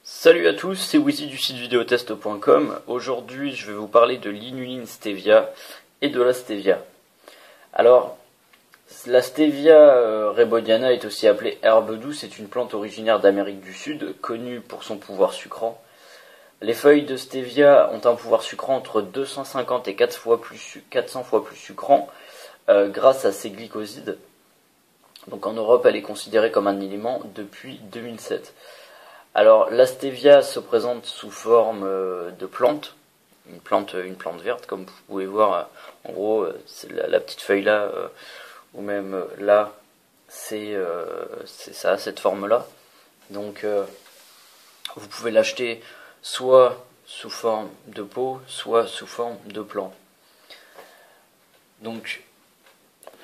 Salut à tous, c'est Wizzy du site videotest.com. Aujourd'hui, je vais vous parler de l'inuline stevia et de la stevia. Alors, la stevia rebaudiana est aussi appelée herbe douce. C'est une plante originaire d'Amérique du Sud, connue pour son pouvoir sucrant. Les feuilles de stevia ont un pouvoir sucrant entre 250 et 400 fois plus sucrant grâce à ses glycosides. Donc en Europe, elle est considérée comme un aliment depuis 2007. Alors la stevia se présente sous forme de plante, une plante verte, comme vous pouvez voir. En gros, c'est la petite feuille là, ou même là, c'est ça, cette forme là. Donc vous pouvez l'acheter soit sous forme de pot, soit sous forme de plant. Donc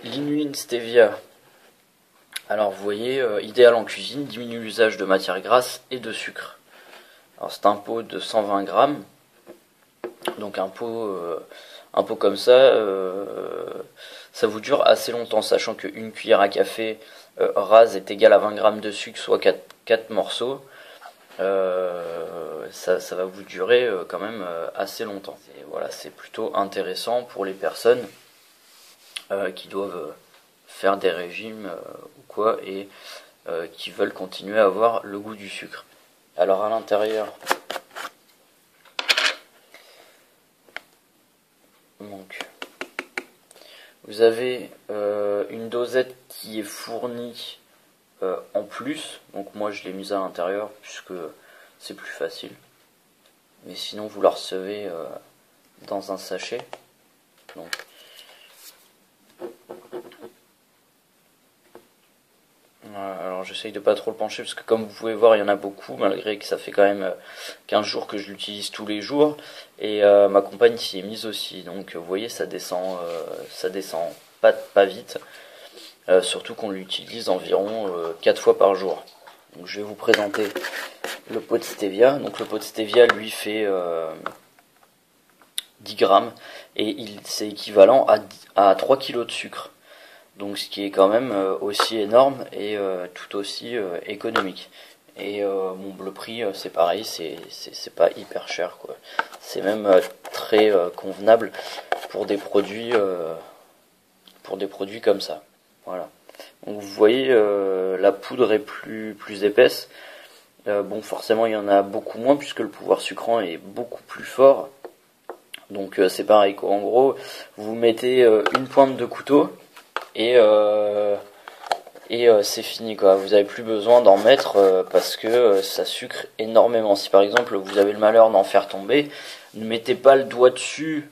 l'inuline stevia, alors vous voyez, idéal en cuisine, diminue l'usage de matières grasses et de sucre. Alors c'est un pot de 120 grammes, donc un pot comme ça, ça vous dure assez longtemps, sachant qu'une cuillère à café rase est égale à 20 grammes de sucre, soit 4 morceaux. Ça va vous durer quand même assez longtemps. Et voilà, c'est plutôt intéressant pour les personnes qui doivent faire des régimes ou quoi et qui veulent continuer à avoir le goût du sucre. Alors à l'intérieur, donc, vous avez une dosette qui est fournie en plus, donc moi je l'ai mise à l'intérieur puisque c'est plus facile, mais sinon vous la recevez dans un sachet. Donc alors j'essaye de pas trop le pencher parce que comme vous pouvez voir il y en a beaucoup, malgré que ça fait quand même 15 jours que je l'utilise tous les jours, et ma compagne s'y est mise aussi, donc vous voyez ça descend pas vite, surtout qu'on l'utilise environ 4 fois par jour. Donc je vais vous présenter le pot de stevia. Donc le pot de stevia lui fait 10 grammes et c'est équivalent à 3 kg de sucre. Donc ce qui est quand même aussi énorme et tout aussi économique. Et bon, le prix c'est pareil, c'est pas hyper cher quoi. C'est même très convenable pour des produits comme ça. Voilà. Donc vous voyez la poudre est plus épaisse. Bon, forcément il y en a beaucoup moins puisque le pouvoir sucrant est beaucoup plus fort. Donc c'est pareil quoi. En gros, vous mettez une pointe de couteau et c'est fini quoi. Vous avez plus besoin d'en mettre parce que ça sucre énormément. Si par exemple vous avez le malheur d'en faire tomber, ne mettez pas le doigt dessus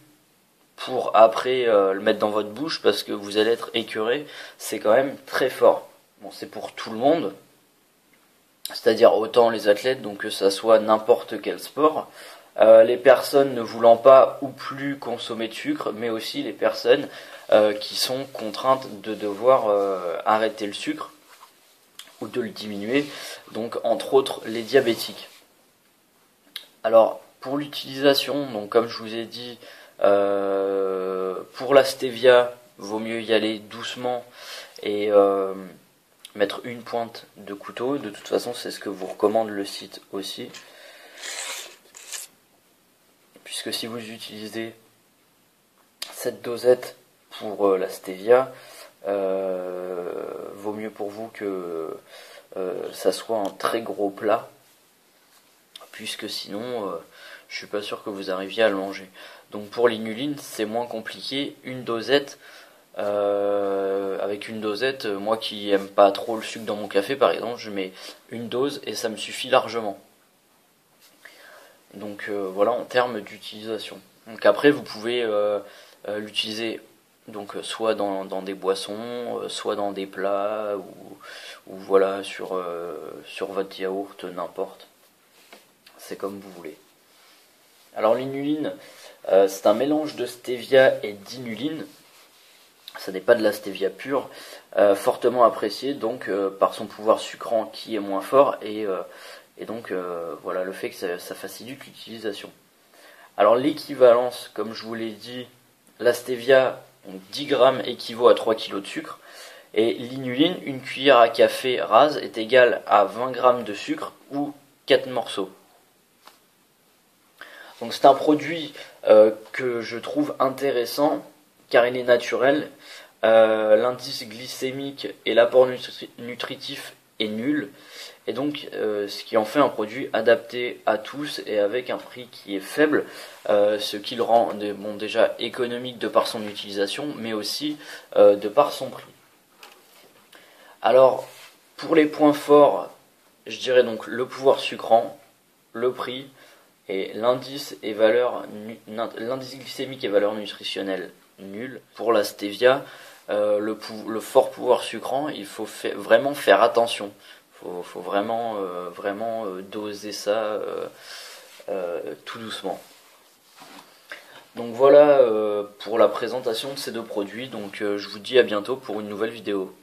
pour après le mettre dans votre bouche parce que vous allez être écœuré. C'est quand même très fort. Bon, c'est pour tout le monde, c'est-à-dire autant les athlètes, donc que ça soit n'importe quel sport, les personnes ne voulant pas ou plus consommer de sucre, mais aussi les personnes qui sont contraintes de devoir arrêter le sucre ou de le diminuer, donc entre autres les diabétiques. Alors pour l'utilisation, donc comme je vous ai dit, pour la stevia, vaut mieux y aller doucement et mettre une pointe de couteau. De toute façon, c'est ce que vous recommande le site aussi. Puisque si vous utilisez cette dosette pour la stevia, vaut mieux pour vous que ça soit un très gros plat, puisque sinon je suis pas sûr que vous arriviez à le manger. Donc pour l'inuline c'est moins compliqué, une dosette, avec une dosette, moi qui aime pas trop le sucre dans mon café par exemple, je mets une dose et ça me suffit largement. Donc voilà en termes d'utilisation. Donc après vous pouvez l'utiliser donc soit dans des boissons, soit dans des plats ou voilà sur votre yaourt, n'importe. C'est comme vous voulez. Alors l'inuline, c'est un mélange de stevia et d'inuline. Ça n'est pas de la stevia pure, fortement appréciée donc par son pouvoir sucrant qui est moins fort et donc voilà le fait que ça facilite l'utilisation. Alors l'équivalence, comme je vous l'ai dit, la stevia, donc 10 grammes équivaut à 3 kg de sucre, Et l'inuline, une cuillère à café rase est égale à 20 g de sucre ou 4 morceaux. Donc c'est un produit que je trouve intéressant car il est naturel. L'indice glycémique et l'apport nutritif est nul. Et donc ce qui en fait un produit adapté à tous et avec un prix qui est faible, ce qui le rend déjà économique de par son utilisation, mais aussi de par son prix. Alors pour les points forts, je dirais donc le pouvoir sucrant, le prix et l'indice glycémique et valeur nutritionnelle nulle. Pour la stevia, le fort pouvoir sucrant, il faut vraiment faire attention. Faut vraiment doser ça tout doucement. Donc voilà pour la présentation de ces deux produits. Donc je vous dis à bientôt pour une nouvelle vidéo.